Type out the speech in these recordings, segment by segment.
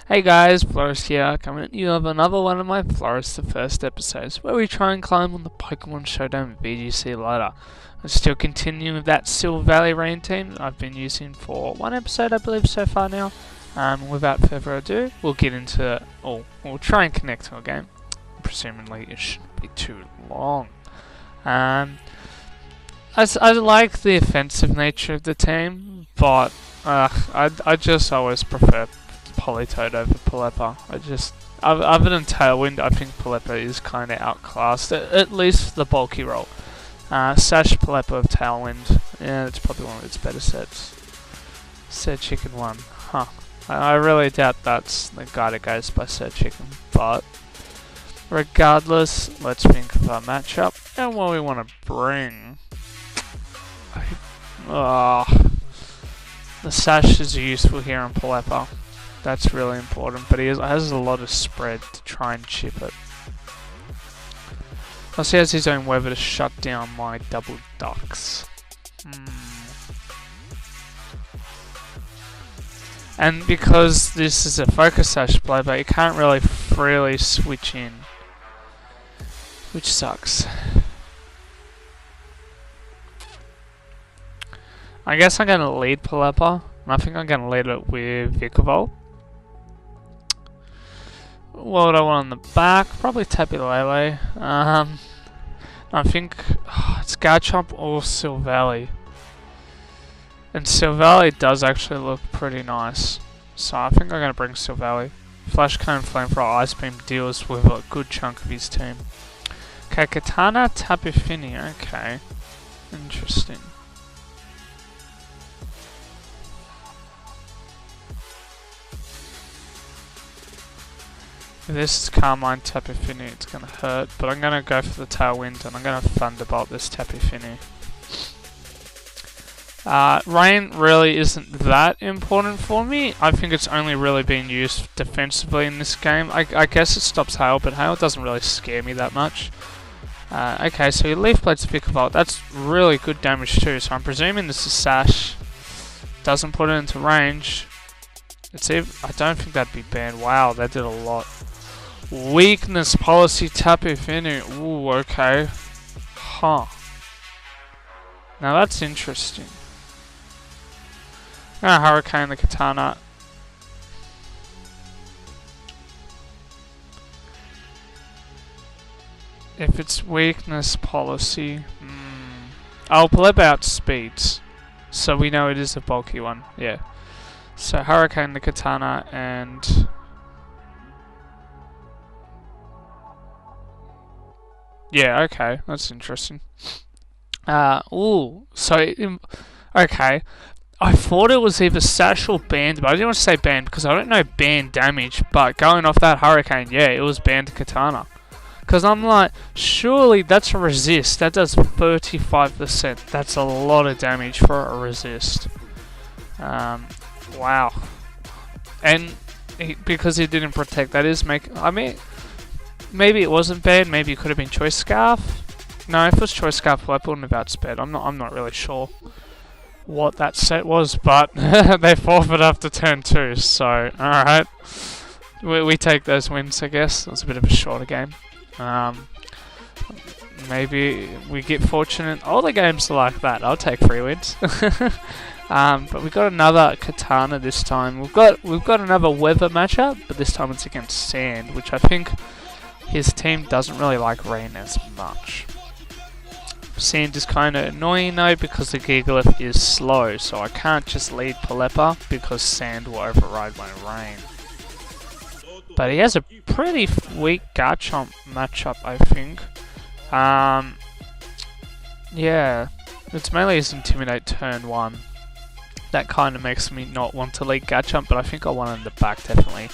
Hey guys, Florist here, coming at you with another one of my Florist the First episodes, where we try and climb on the Pokemon Showdown VGC ladder. I'm still continuing with that Silver Valley rain team that I've been using for one episode, I believe, so far now. Without further ado, we'll get into, we'll try and connect to a game. Presumably it shouldn't be too long. I like the offensive nature of the team, but I just always prefer Politoed over Palepa. Other than Tailwind, I think Palepa is kind of outclassed, at least for the bulky role. Sash Palepa of Tailwind, yeah, it's probably one of its better sets. Sir Chicken 1, huh. I really doubt that's the guy that goes by Sir Chicken, but regardless, let's think of our matchup and what we want to bring. The Sash is useful here on Palepa. That's really important, but he has a lot of spread to try and chip it. Plus he has his own weather to shut down my double ducks. And because this is a Focus Sash play, but you can't really freely switch in, which sucks. I guess I'm going to lead Palepa, and I think I'm going to lead it with Vikavolt. What would I want on the back? Probably Tapu Lele. I think it's Garchomp or Silvally. And Silvally does actually look pretty nice. So I think I'm going to bring Silvally. Flash Cone Flamethrower Ice Beam deals with a good chunk of his team. Okay, Katana Tapu Fini. Okay. Interesting. If this is Carmine Tapu Fini, it's going to hurt, but I'm going to go for the Tailwind and I'm going to Thunderbolt this Tapu Fini. Rain really isn't that important for me. I think it's only really being used defensively in this game. I guess it stops Hail, but Hail doesn't really scare me that much. Okay, so your Leaf Blade's Vikavolt. That's really good damage too, so I'm presuming this is Sash. Doesn't put it into range. I don't think that'd be banned. Wow, that did a lot. Weakness Policy Tapu Fini. Ooh, okay. Huh. Now that's interesting. I'm gonna Hurricane the Katana. If it's Weakness Policy... I'll Palepa out speeds. So we know it is a bulky one. Yeah. So Hurricane the Katana and... Yeah, okay, that's interesting. Okay. I thought it was either Sash or Banned, but I didn't want to say Banned because I don't know Banned damage, but going off that Hurricane, yeah, it was Banned Katana. Because I'm like, surely that's a resist, that does 35%, that's a lot of damage for a resist. Wow. And because he didn't protect, that is maybe it wasn't bad. Maybe it could have been Choice Scarf. No, if it was Choice Scarf, I wouldn't have outsped. I'm not really sure what that set was, but they forfeit after turn 2. So, all right, we take those wins. I guess it was a bit of a shorter game. Maybe we get fortunate. All the games are like that. I'll take 3 wins. But we got another Katana this time. We've got another weather matchup, but this time it's against Sand, which I think his team doesn't really like rain as much. Sand is kind of annoying though because the Gigalith is slow, so I can't just lead Palepa because Sand will override my rain. But he has a pretty weak Garchomp matchup, I think. Yeah, it's mainly his Intimidate turn 1. That kind of makes me not want to lead Garchomp, but I think I want him in the back definitely.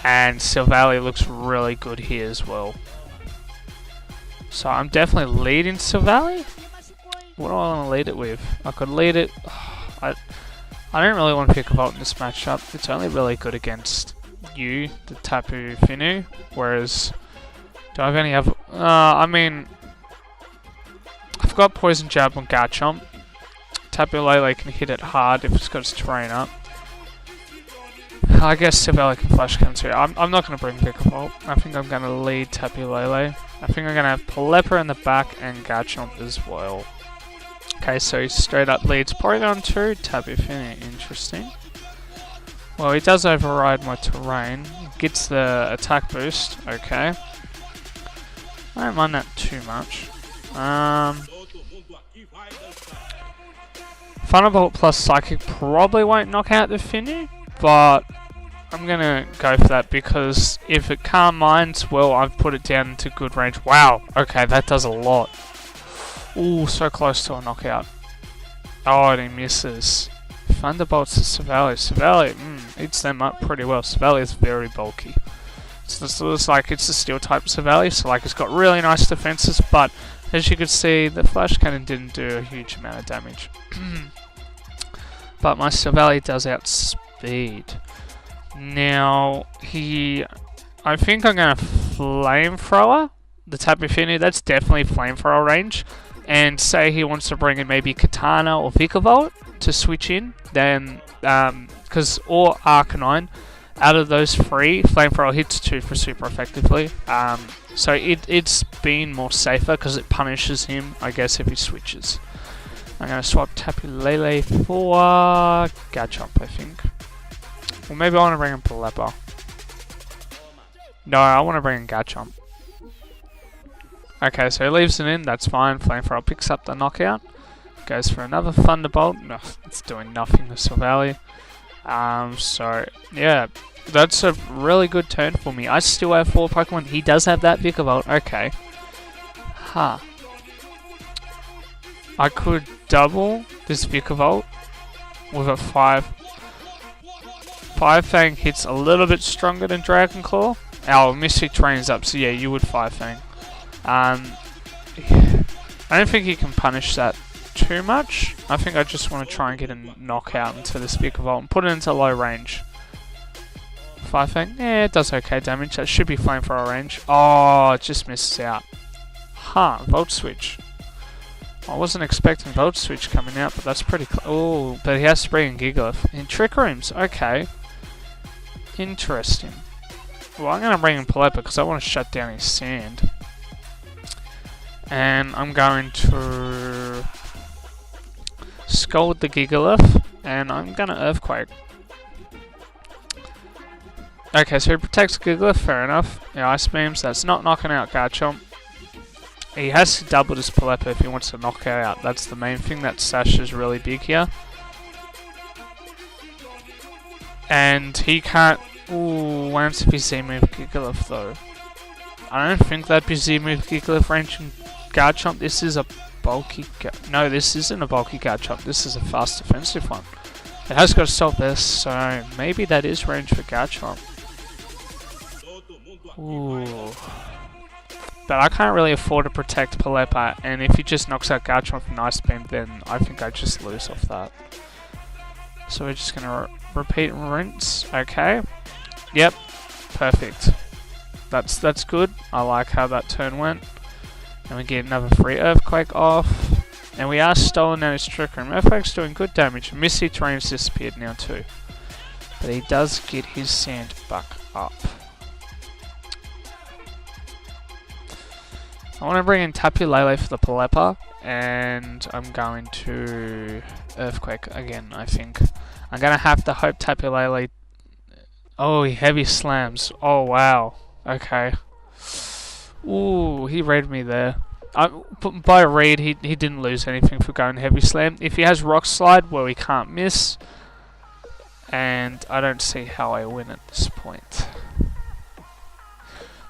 And Silvally looks really good here as well. So I'm definitely leading Silvally. What do I want to lead it with? I could lead it... I don't really want to pick a Volt in this matchup. It's only really good against you, the Tapu Fini. Whereas... Do I have any other... I've got Poison Jab on Garchomp. Tapu Lele can hit it hard if it's got its terrain up. I guess Savali can flash cam too. I'm not going to bring Vikavolt. I think I'm going to lead Tapu Lele. I think I'm going to have Polypa in the back and Garchomp as well. Okay, so he straight up leads Porygon 2, Tapu Fini. Interesting. Well, he does override my terrain. Gets the attack boost. Okay. I don't mind that too much. Thunderbolt plus Psychic probably won't knock out the Fini, but I'm gonna go for that because if it Calm Minds, well, I've put it down into good range. Wow, okay, that does a lot. Ooh, so close to a knockout. Oh, and he misses. Thunderbolts to Savali. Savali, eats them up pretty well. Savali is very bulky. It's like it's a steel type Savali, so like it's got really nice defenses, but as you can see, the Flash Cannon didn't do a huge amount of damage. But my Savali does outspeed. Now, I think I'm going to Flamethrower the Tapu Fini. That's definitely Flamethrower range. And say he wants to bring in maybe Katana or Vikavolt to switch in, then, or Arcanine. Out of those three, Flamethrower hits 2 for super effectively. So it's been more safer because it punishes him, I guess, if he switches. I'm going to swap Tapu Lele for Garchomp, I think. Or maybe I want to bring in Polypa. No, I want to bring in Garchomp. Okay, so he leaves it in, that's fine. Flamethrower picks up the knockout. Goes for another Thunderbolt. No, it's doing nothing to Savali. So, yeah, that's a really good turn for me. I still have 4 Pokemon. He does have that Vikavolt. Okay. Huh. I could double this Vikavolt with a 5. 5 Fang hits a little bit stronger than Dragon Claw. Our Mystic Terrain's up, so yeah, you would 5 Fang. I don't think he can punish that too much. I think I just want to try and get a knockout into this Vikavolt and put it into low range. 5 Fang? Yeah, it does okay damage. That should be Flamethrower range. Oh, it just misses out. Huh, Volt Switch. I wasn't expecting Volt Switch coming out, but that's pretty close. Oh, but he has to bring in Gigalith. In Trick Rooms, okay. Interesting. Well, I'm going to bring in Polypa because I want to shut down his Sand. And I'm going to Scald the Gigalith, and I'm going to Earthquake. Okay, so he protects Gigalith, fair enough. Yeah, Ice Beams, that's not knocking out Garchomp. He has to double his Polypa if he wants to knock her out. That's the main thing. That Sash is really big here. And he can't... Ooh, lands if he Z-move Gigalith though. I don't think that'd be Z-move Gigalith range in Garchomp. This is a bulky... No, this isn't a bulky Garchomp. This is a fast defensive one. It has got to stop this, so maybe that is range for Garchomp. Ooh... But I can't really afford to protect Polypa, and if he just knocks out Garchomp with an Ice Beam, then I think I just lose off that. So we're just going to repeat and rinse. Okay. Yep. Perfect. That's good. I like how that turn went. And we get another free Earthquake off. And we are stolen out his Trick Room. Earthquake's doing good damage. Misty Terrain's disappeared now too. But he does get his Sand back up. I want to bring in Tapu Lele for the Polypa, and I'm going to Earthquake again, I think. I'm going to have to hope Tapu Lele... Oh, he heavy slams. Oh, wow. Okay. Ooh, he read me there. By read, he didn't lose anything for going heavy slam. If he has Rock Slide, well, he can't miss. And I don't see how I win at this point.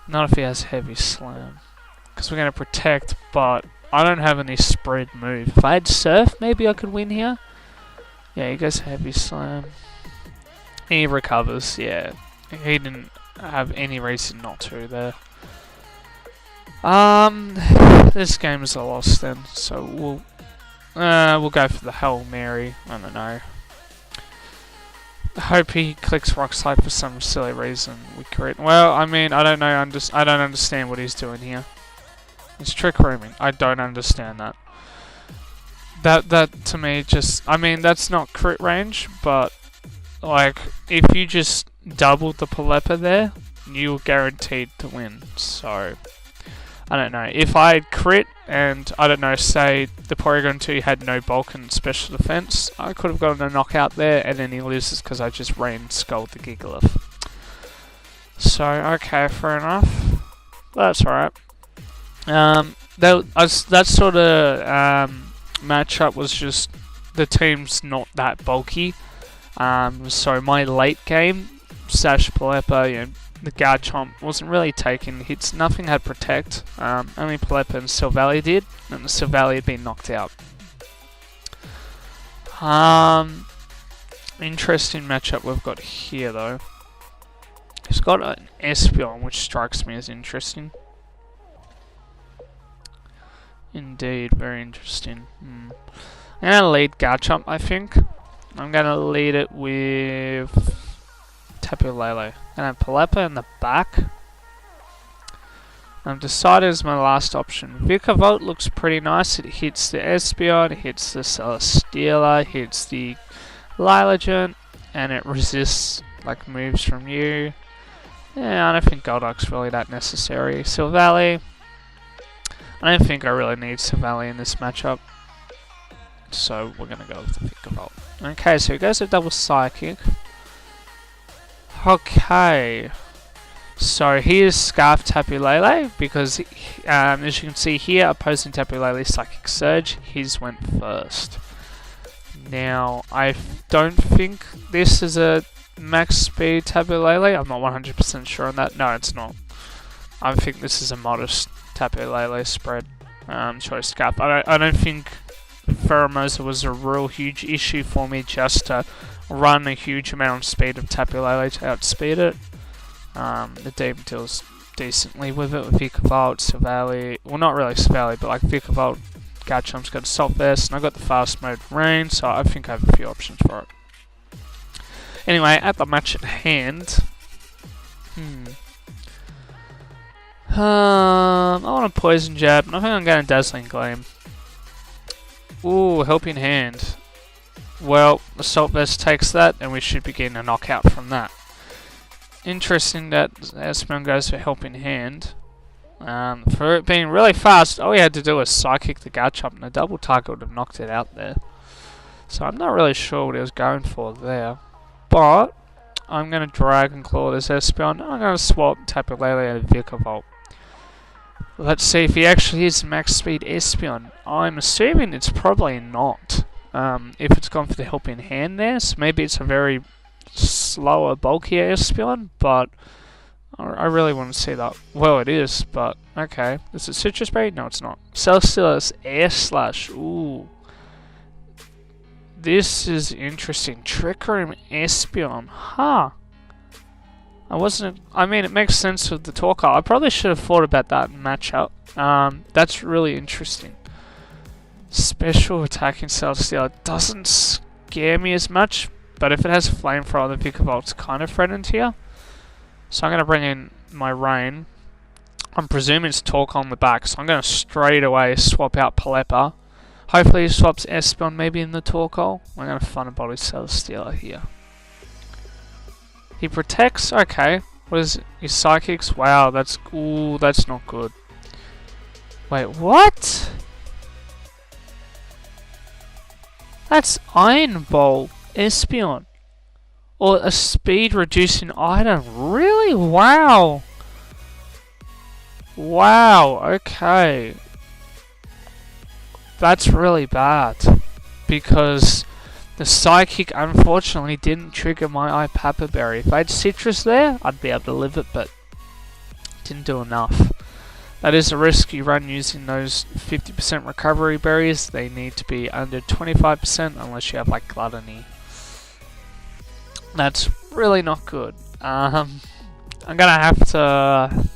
Not if he has heavy slam. Because we're going to protect, but I don't have any spread move. If I had Surf, maybe I could win here. Yeah, he goes Heavy Slam. He recovers, yeah. He didn't have any reason not to there. This game is a loss then, so we'll go for the Hail Mary. I don't know. I hope he clicks Rock Slide for some silly reason. Well, I mean, I don't know. I don't understand what he's doing here. It's Trick Rooming. I don't understand that. That to me just... I mean, that's not crit range, but... Like, if you just doubled the Palepa there, you were guaranteed to win. So, I don't know. If I had crit and, I don't know, say the Porygon 2 had no bulk and special defense, I could have gotten a knockout there, and then he loses because I just rain skulled the Gigalith. So, okay, fair enough. That's alright. That sort of matchup was just, the team's not that bulky. So my late game, Sash Palepa, you know, the Garchomp wasn't really taking hits. Nothing had Protect. Only Palepa and Silvally did, and the Silvally had been knocked out. Interesting matchup we've got here though. He's got an Espeon, which strikes me as interesting. Indeed, very interesting. I'm going to lead Garchomp, I think. I'm going to lead it with Tapu Lele. I'm going to have Palepa in the back. I've decided as my last option. Vikavolt looks pretty nice. It hits the Espeon, it hits the Celesteela, hits the Lilligant, and it resists like moves from you. Yeah, I don't think Golduck's really that necessary. Silvally. I don't think I really need Silvally in this matchup. So we're going to go with the Vikavolt. Okay, so he goes to double Psychic. Okay. So here's Scarf Tapu Lele, because as you can see here, opposing Tapu Lele Psychic Surge, his went first. Now, I don't think this is a max speed Tapu Lele. I'm not 100% sure on that. No, it's not. I think this is a modest Tapu Lele spread. Choice Scarf. I don't think Pheromosa was a real huge issue for me just to run a huge amount of speed of Tapu Lele to outspeed it. The Demon deals decently with it with Vikavolt, Silvally. Well, not really Silvally, but like Vikavolt, Garchomp's got Assault Vest, and I've got the fast mode Rain, so I think I have a few options for it. Anyway, at the match at hand, I want a Poison Jab, and I think I'm going to Dazzling Gleam. Ooh, Helping Hand. Well, Assault Vest takes that, and we should be getting a knockout from that. Interesting that Espeon goes for Helping Hand. For it being really fast, all we had to do was Psychic the Garchomp, and a double target would have knocked it out there. So I'm not really sure what he was going for there. But I'm going to Dragon Claw this Espeon, and I'm going to swap Tapu Lele and Vikavolt. Let's see if he actually is max speed Espeon. I'm assuming it's probably not. If it's gone for the Helping Hand there, so maybe it's a very slower, bulkier Espeon, but I really want to see that. Well, it is, but okay. Is it Citrus Berry? No, it's not. Celesteela's Air Slash. Ooh. This is interesting. Trick Room Espeon. Huh. I mean, it makes sense with the Torkoal. I probably should have thought about that matchup. That's really interesting. Special attacking Celesteela doesn't scare me as much, but if it has Flamethrower, the Vikavolt's kind of threatened here. So I'm going to bring in my Rain. I'm presuming it's Torkoal on the back, so I'm going to straight away swap out Palepa. Hopefully he swaps Espeon maybe in the Torkoal. I'm going to Thunder Body Celesteela here. He protects, okay. What is it? His Psychics? Wow, that's not good. Wait, what? That's Iron Bolt Espeon. Or a speed reducing item. Really? Wow. Wow, okay. That's really bad. Because the Psychic unfortunately didn't trigger my Papa Berry. If I had Citrus there, I'd be able to live it, but didn't do enough. That is a risk you run using those 50% recovery berries. They need to be under 25% unless you have like Gluttony. That's really not good. I'm gonna have to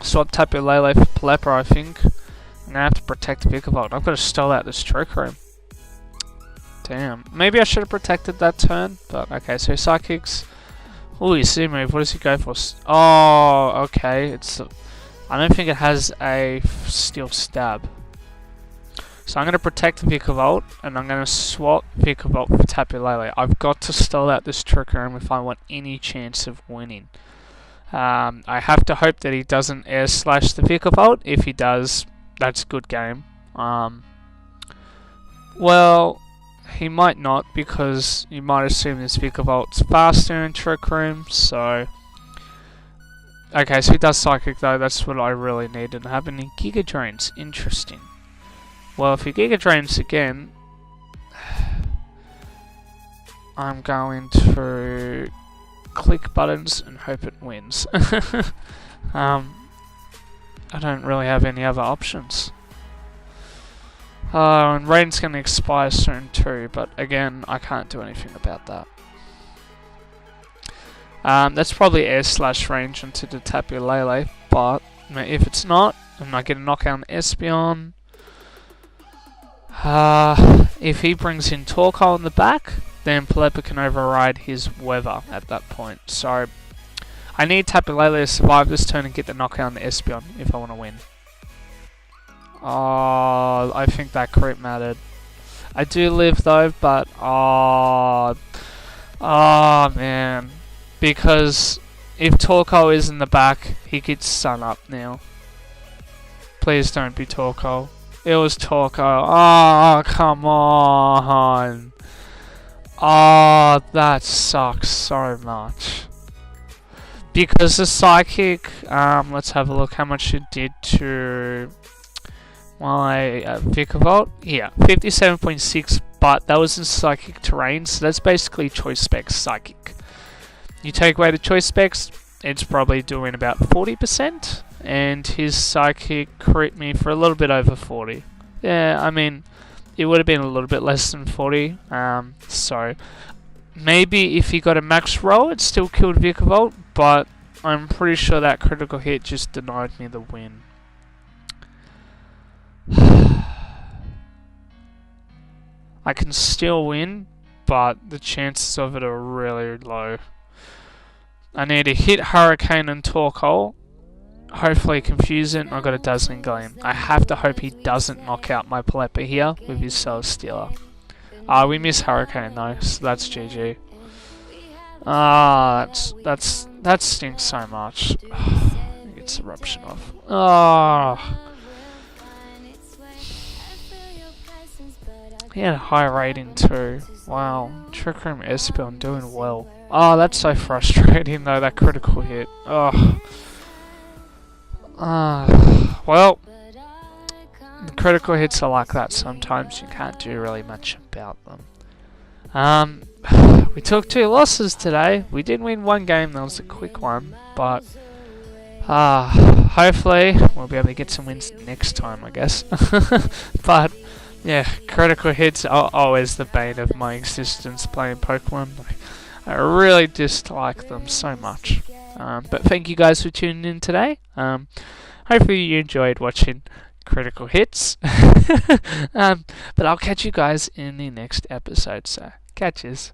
swap Tapu Lele for Palepa, I think. I'm gonna have to protect Vikavolt. I've got to stall out this Trick Room. Damn. Maybe I should have protected that turn, but okay, so Psychics. Oh, you see move. What does he go for? Oh, okay. I don't think it has a Steel Stab. So I'm going to protect Vikavolt, and I'm going to swap Vikavolt for Tapu Lele. I've got to stall out this Trick Room if I want any chance of winning. I have to hope that he doesn't Air Slash the Vikavolt. If he does, that's a good game. Well, he might not, because you might assume this Vikavolt's faster in Trick Room, so... Okay, so he does Psychic though, that's what I really need to have. Any Giga Drains, interesting. Well, if he Giga Drains again, I'm going to click buttons and hope it wins. I don't really have any other options. And Rain's going to expire soon too, but again, I can't do anything about that. That's probably Air Slash range into the Tapu Lele, but if it's not, and I get a knockout on Espeon, if he brings in Torkoal in the back, then Palepa can override his Weather at that point. So I need Tapu Lele to survive this turn and get the knockout on the Espeon if I want to win. Oh, I think that crit mattered. I do live though, but oh man. Because if Torkoal is in the back, he gets Sun Up now. Please don't be Torkoal. It was Torkoal. Oh, come on. Oh, that sucks so much. Because the Psychic, let's have a look how much it did to my Vikavolt. Yeah, 57.6, but that was in Psychic terrain, so that's basically Choice Specs Psychic. You take away the Choice Specs, it's probably doing about 40%, and his Psychic crit me for a little bit over 40. Yeah, I mean, it would have been a little bit less than 40, so maybe if he got a max roll, it still killed Vikavolt, but I'm pretty sure that critical hit just denied me the win. I can still win, but the chances of it are really low. I need to hit Hurricane and Torkoal, hopefully confuse it, and I've got a Dazzling Gleam. I have to hope he doesn't knock out my Palepa here with his Celesteela. We miss Hurricane though, so that's GG. That stinks so much. It's Eruption off. He had a high rating too. Wow, Trick Room Espeon doing well. Oh, that's so frustrating though, that critical hit. Well, the critical hits are like that sometimes, you can't do really much about them. We took 2 losses today. We did win 1 game, that was a quick one, but hopefully we'll be able to get some wins next time, I guess. But yeah, critical hits are always the bane of my existence playing Pokemon. I really dislike them so much. But thank you guys for tuning in today. Hopefully you enjoyed watching critical hits. But I'll catch you guys in the next episode, so catches.